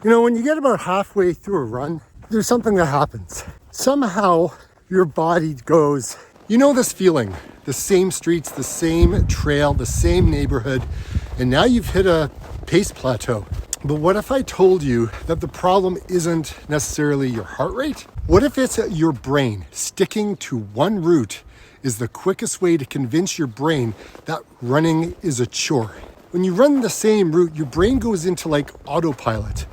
You know, when you get about halfway through a run, there's something that happens. Somehow your body goes, you know this feeling, the same streets, the same trail, the same neighborhood, and now you've hit a pace plateau. But what if I told you that the problem isn't necessarily your heart rate? What if it's your brain? Sticking to one route is the quickest way to convince your brain that running is a chore. When you run the same route, your brain goes into like autopilot.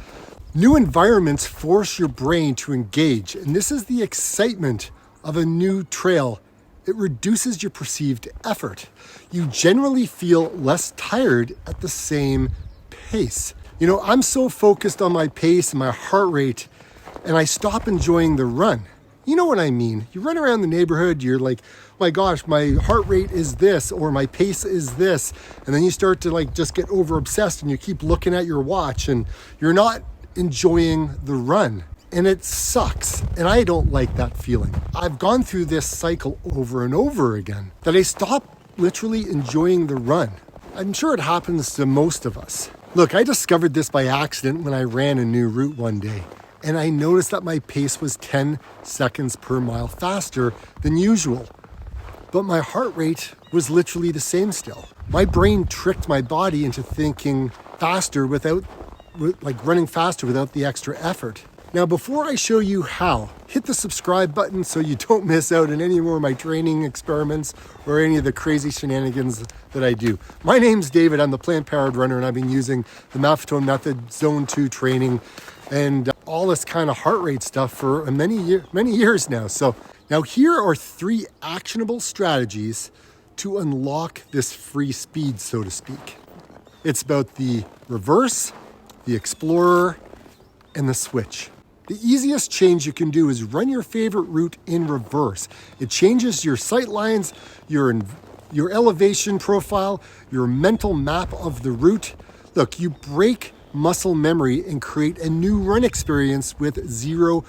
New environments force your brain to engage, and this is the excitement of a new trail. It reduces your perceived effort. You generally feel less tired at the same pace. You know, I'm so focused on my pace and my heart rate, and I stop enjoying the run. You know what I mean? You run around the neighborhood, you're like, oh my gosh, my heart rate is this, or my pace is this. And then you start to like just get over obsessed and you keep looking at your watch and you're not enjoying the run. And it sucks. And I don't like that feeling. I've gone through this cycle over and over again, that I stop literally enjoying the run. I'm sure it happens to most of us. Look, I discovered this by accident when I ran a new route one day. And I noticed that my pace was 10 seconds per mile faster than usual. But my heart rate was literally the same still. My brain tricked my body into thinking faster running faster without the extra effort. Now, before I show you how, hit the subscribe button so you don't miss out on any more of my training experiments or any of the crazy shenanigans that I do. My name's David, I'm the plant-powered runner, and I've been using the Maffetone method, Zone 2 training, and all this kind of heart rate stuff for many years now. So now here are 3 actionable strategies to unlock this free speed, so to speak. It's about the reverse, the explorer, and the switch. The easiest change you can do is run your favorite route in reverse. It changes your sight lines, your elevation profile, your mental map of the route. Look, you break muscle memory and create a new run experience with 0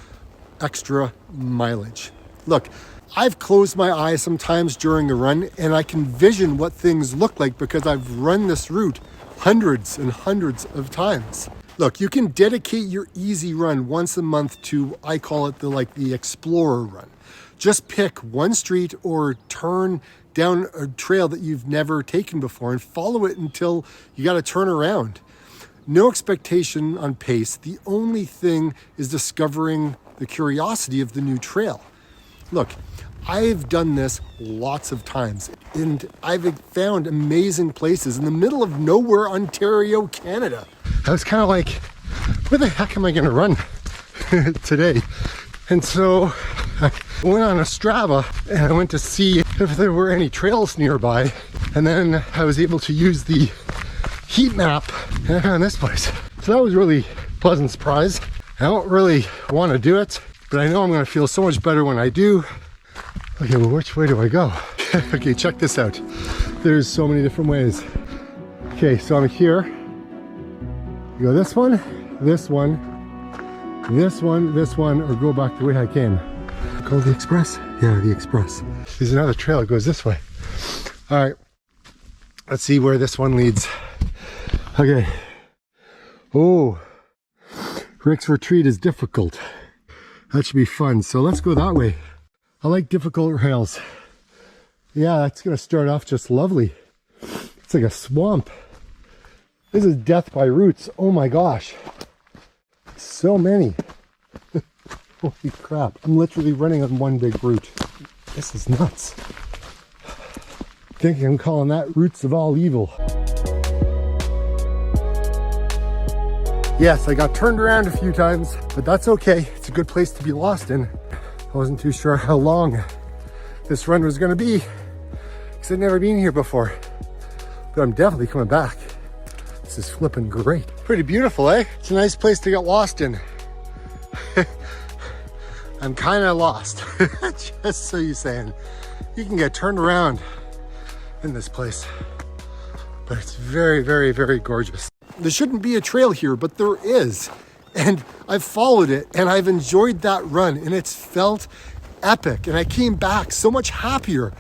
extra mileage. Look, I've closed my eyes sometimes during a run and I can vision what things look like because I've run this route hundreds and hundreds of times. Look, you can dedicate your easy run once a month to, I call it the explorer run. Just pick one street or turn down a trail that you've never taken before and follow it until you got to turn around. No expectation on pace. The only thing is discovering the curiosity of the new trail. Look, I've done this lots of times and I've found amazing places in the middle of nowhere, Ontario, Canada. I was kind of like, where the heck am I going to run today? And so I went on a STRAVA and I went to see if there were any trails nearby. And then I was able to use the heat map and I found this place. So that was really a pleasant surprise. I don't really want to do it, but I know I'm going to feel so much better when I do. Okay, well, which way do I go? Okay, check this out. There's so many different ways. Okay, so I'm here. You go this one, this one, this one, this one, or go back the way I came. Called the Express? Yeah, the Express. There's another trail that goes this way. All right, let's see where this one leads. Okay. Oh, Rick's Retreat is difficult. That should be fun. So let's go that way. I like difficult trails. Yeah, that's gonna start off just lovely. It's like a swamp. This is death by roots. Oh my gosh. So many. Holy crap. I'm literally running on one big route. This is nuts. I think I'm calling that roots of all evil. Yes, I got turned around a few times, but that's okay. It's a good place to be lost in. I wasn't too sure how long this run was gonna be because I'd never been here before, but I'm definitely coming back. This is flipping great. Pretty beautiful, eh? It's a nice place to get lost in. I'm kind of lost, just so you're saying. You can get turned around in this place, but it's very, very, very gorgeous. There shouldn't be a trail here, but there is. And I've followed it and I've enjoyed that run and it's felt epic. And I came back so much happier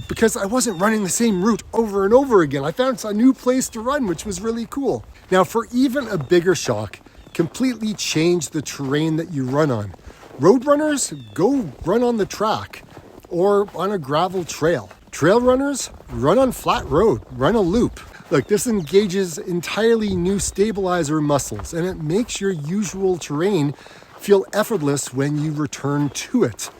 because I wasn't running the same route over and over again. I found a new place to run, which was really cool. Now, for even a bigger shock, completely change the terrain that you run on. Road runners, go run on the track or on a gravel trail. Trail runners, run on flat road, run a loop. Look, this engages entirely new stabilizer muscles, and it makes your usual terrain feel effortless when you return to it.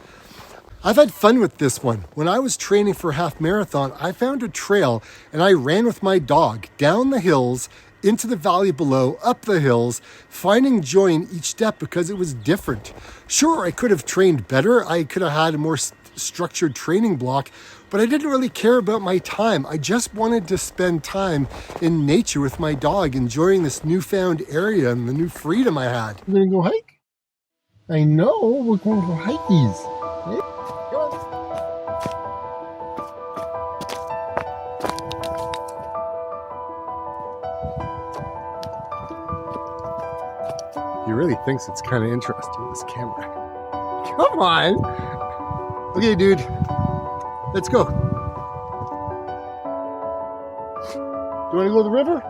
I've had fun with this one. When I was training for a half marathon, I found a trail and I ran with my dog down the hills, into the valley below, up the hills, finding joy in each step because it was different. Sure, I could have trained better. I could have had a more structured training block, but I didn't really care about my time. I just wanted to spend time in nature with my dog, enjoying this newfound area and the new freedom I had. We're gonna go hike? I know, we're going to go hikies. Hey, come on. He really thinks it's kind of interesting, this camera. Come on. Okay, dude, let's go. Do you want to go to the river?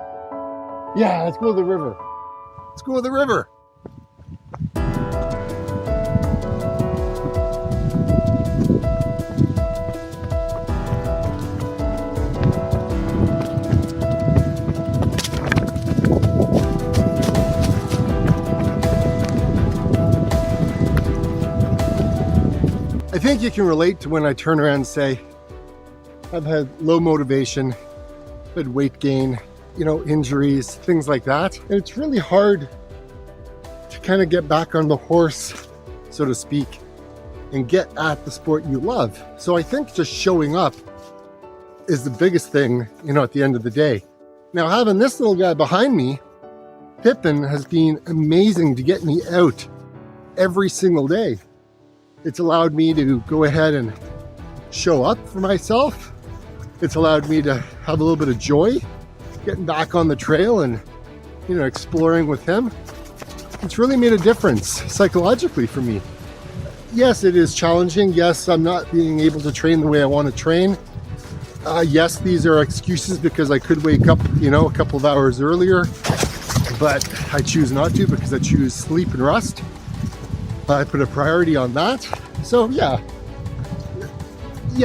Yeah, let's go to the river. Let's go to the river. I think you can relate to when I turn around and say, I've had low motivation, had weight gain, injuries, things like that. And it's really hard to kind of get back on the horse, so to speak, and get at the sport you love. So I think just showing up is the biggest thing, at the end of the day. Now, having this little guy behind me, Pippin, has been amazing to get me out every single day. It's allowed me to go ahead and show up for myself. It's allowed me to have a little bit of joy getting back on the trail and, exploring with him. It's really made a difference psychologically for me. Yes, it is challenging. Yes, I'm not being able to train the way I want to train. Yes, these are excuses because I could wake up, a couple of hours earlier, but I choose not to because I choose sleep and rest. I put a priority on that. So yeah,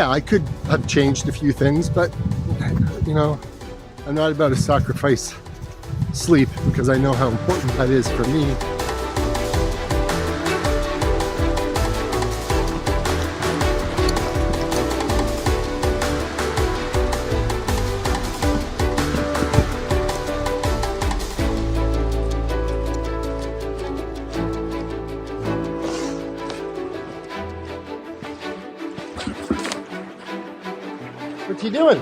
I could have changed a few things, but I'm not about to sacrifice sleep because I know how important that is for me. What you doing?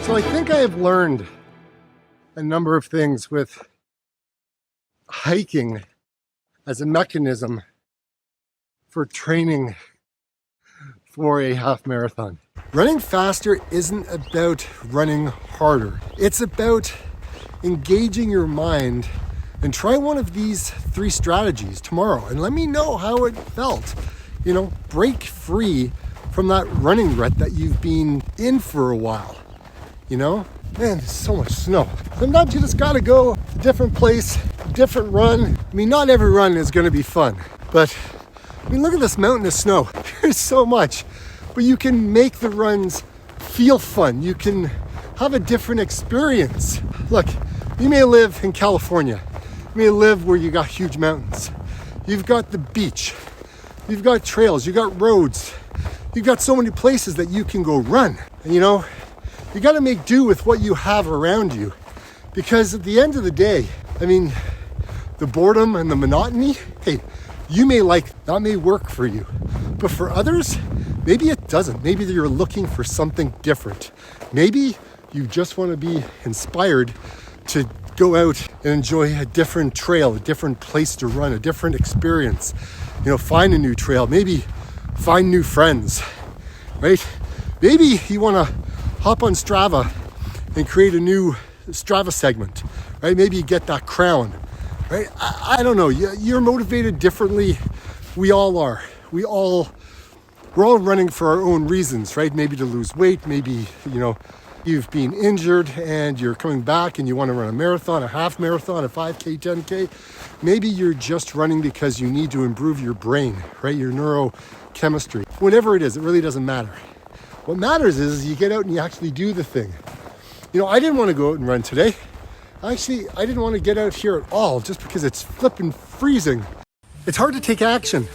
So I think I have learned a number of things with hiking as a mechanism for training for a half marathon. Running faster isn't about running harder. It's about engaging your mind, and try one of these 3 strategies tomorrow and let me know how it felt. Break free from that running rut that you've been in for a while. Man, there's so much snow. Sometimes you just gotta go a different place, a different run. Not every run is gonna be fun, but look at this mountain of snow. There's so much, but you can make the runs feel fun. You can have a different experience. Look, you may live in California. You may live where you got huge mountains. You've got the beach. You've got trails. You've got roads. You've got so many places that you can go run. And you got to make do with what you have around you. Because at the end of the day, the boredom and the monotony, hey, you may that may work for you. But for others, maybe it doesn't. Maybe you're looking for something different. Maybe you just want to be inspired to go out and enjoy a different trail, a different place to run, a different experience. Find a new trail, maybe find new friends, right? Maybe you want to hop on Strava and create a new Strava segment, right? Maybe you get that crown, right? I don't know. You're motivated differently. We all are. we're all running for our own reasons, right? Maybe to lose weight, maybe, you've been injured and you're coming back and you want to run a marathon, a half marathon, a 5K, 10K. Maybe you're just running because you need to improve your brain, right? Your neurochemistry. Whatever it is, it really doesn't matter. What matters is you get out and you actually do the thing. I didn't want to go out and run today. Actually, I didn't want to get out here at all just because it's flipping freezing. It's hard to take action.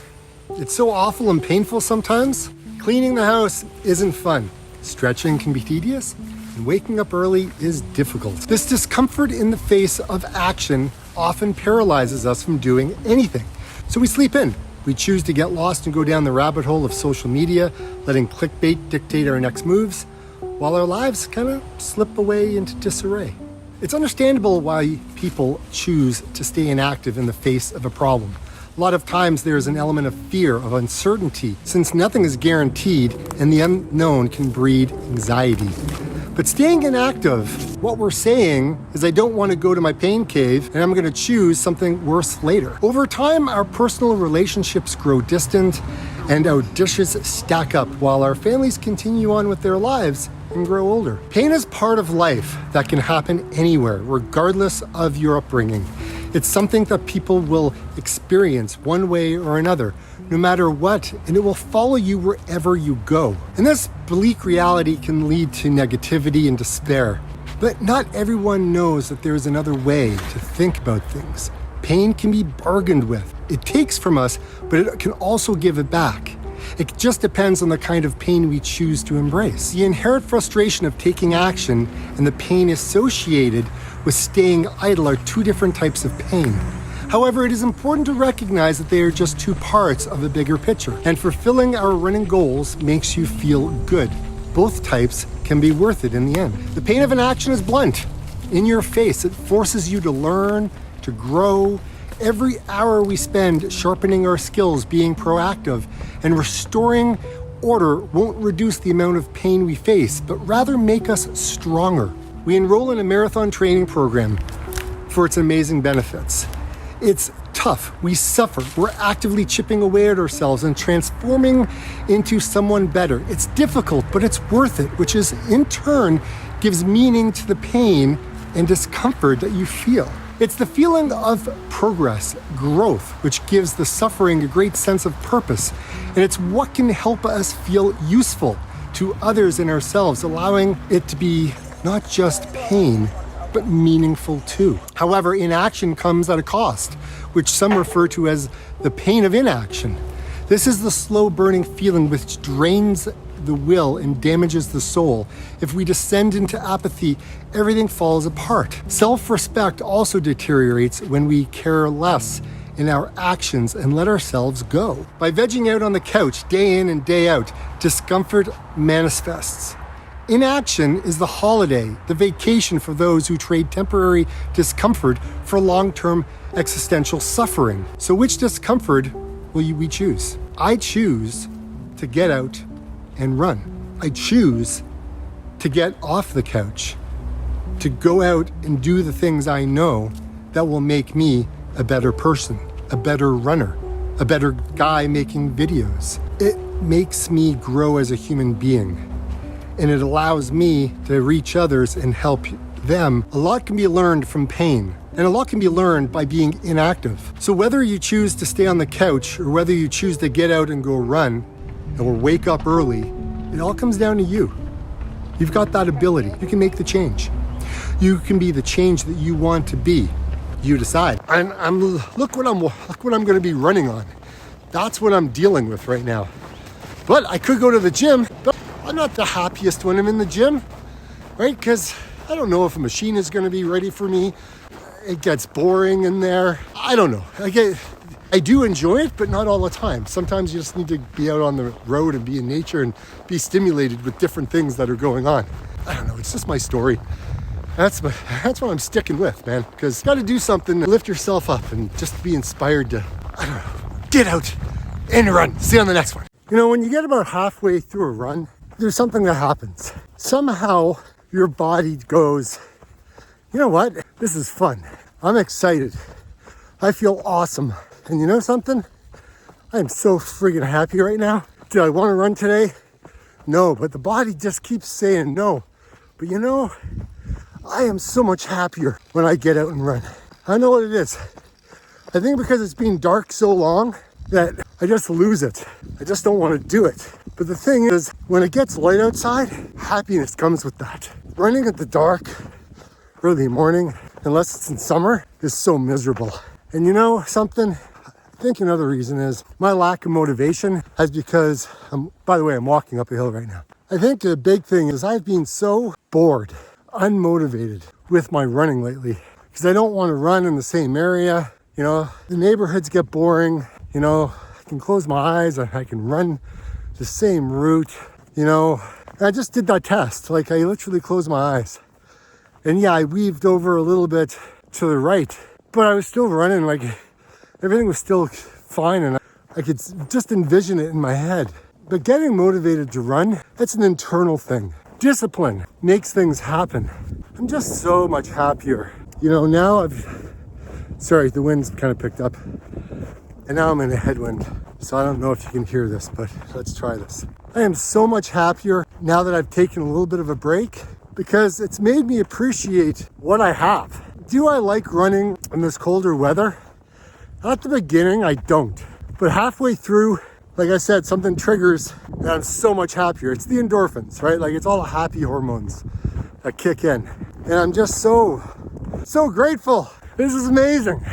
It's so awful and painful sometimes. Cleaning the house isn't fun. Stretching can be tedious, and waking up early is difficult. This discomfort in the face of action often paralyzes us from doing anything. So we sleep in. We choose to get lost and go down the rabbit hole of social media, letting clickbait dictate our next moves, while our lives kind of slip away into disarray. It's understandable why people choose to stay inactive in the face of a problem. A lot of times there's an element of fear, of uncertainty, since nothing is guaranteed and the unknown can breed anxiety. But staying inactive, what we're saying is I don't want to go to my pain cave and I'm going to choose something worse later. Over time, our personal relationships grow distant and our dishes stack up while our families continue on with their lives and grow older. Pain is part of life that can happen anywhere, regardless of your upbringing. It's something that people will experience one way or another, no matter what, and it will follow you wherever you go. And this bleak reality can lead to negativity and despair. But not everyone knows that there is another way to think about things. Pain can be bargained with. It takes from us, but it can also give it back. It just depends on the kind of pain we choose to embrace. The inherent frustration of taking action and the pain associated with staying idle are two different types of pain. However, it is important to recognize that they are just two parts of a bigger picture, and fulfilling our running goals makes you feel good. Both types can be worth it in the end. The pain of inaction is blunt, in your face. It forces you to learn, to grow. Every hour we spend sharpening our skills, being proactive, and restoring order won't reduce the amount of pain we face, but rather make us stronger. We enroll in a marathon training program for its amazing benefits. It's tough, we suffer, we're actively chipping away at ourselves and transforming into someone better. It's difficult, but it's worth it, which is in turn gives meaning to the pain and discomfort that you feel. It's the feeling of progress, growth, which gives the suffering a great sense of purpose. And it's what can help us feel useful to others and ourselves, allowing it to be not just pain, but meaningful too. However, inaction comes at a cost, which some refer to as the pain of inaction. This is the slow burning feeling which drains the will and damages the soul. If we descend into apathy, everything falls apart. Self-respect also deteriorates when we care less in our actions and let ourselves go. By vegging out on the couch day in and day out, discomfort manifests. Inaction is the holiday, the vacation for those who trade temporary discomfort for long-term existential suffering. So which discomfort will we choose? I choose to get out and run. I choose to get off the couch, to go out and do the things I know that will make me a better person, a better runner, a better guy making videos. It makes me grow as a human being, and it allows me to reach others and help them. A lot can be learned from pain, and a lot can be learned by being inactive. So whether you choose to stay on the couch or whether you choose to get out and go run or wake up early, it all comes down to you. You've got that ability. You can make the change. You can be the change that you want to be. You decide. Look what I'm going to be running on. That's what I'm dealing with right now. But I could go to the gym, but I'm not the happiest when I'm in the gym, right? Because I don't know if a machine is going to be ready for me. It gets boring in there. I don't know. I do enjoy it, but not all the time. Sometimes you just need to be out on the road and be in nature and be stimulated with different things that are going on. I don't know. It's just my story. That's what I'm sticking with, man. Because you got to do something to lift yourself up and just be inspired to, I don't know, get out and run. See you on the next one. When you get about halfway through a run, there's something that happens. Somehow your body goes, you know what? This is fun. I'm excited. I feel awesome. And you know something? I am so friggin' happy right now. Do I want to run today? No, but the body just keeps saying no. But you know, I am so much happier when I get out and run. I know what it is. I think because it's been dark so long that I just lose it. I just don't want to do it. But the thing is, when it gets light outside, happiness comes with that. Running at the dark, early morning, unless it's in summer, is so miserable. And you know something? I think another reason is my lack of motivation is because, by the way, I'm walking up a hill right now. I think the big thing is I've been so bored, unmotivated with my running lately because I don't want to run in the same area. You know, the neighborhoods get boring. You know, I can close my eyes. I can run the same route. You know, I just did that test. Like I literally closed my eyes. And yeah, I weaved over a little bit to the right, but I was still running like everything was still fine and I could just envision it in my head. But getting motivated to run, that's an internal thing. Discipline makes things happen. I'm just so much happier. You know, now sorry, the wind's kind of picked up. And now I'm in a headwind. So I don't know if you can hear this, but let's try this. I am so much happier now that I've taken a little bit of a break because it's made me appreciate what I have. Do I like running in this colder weather? At the beginning, I don't. But halfway through, like I said, something triggers and I'm so much happier. It's the endorphins, right? Like it's all the happy hormones that kick in. And I'm just so grateful. This is amazing.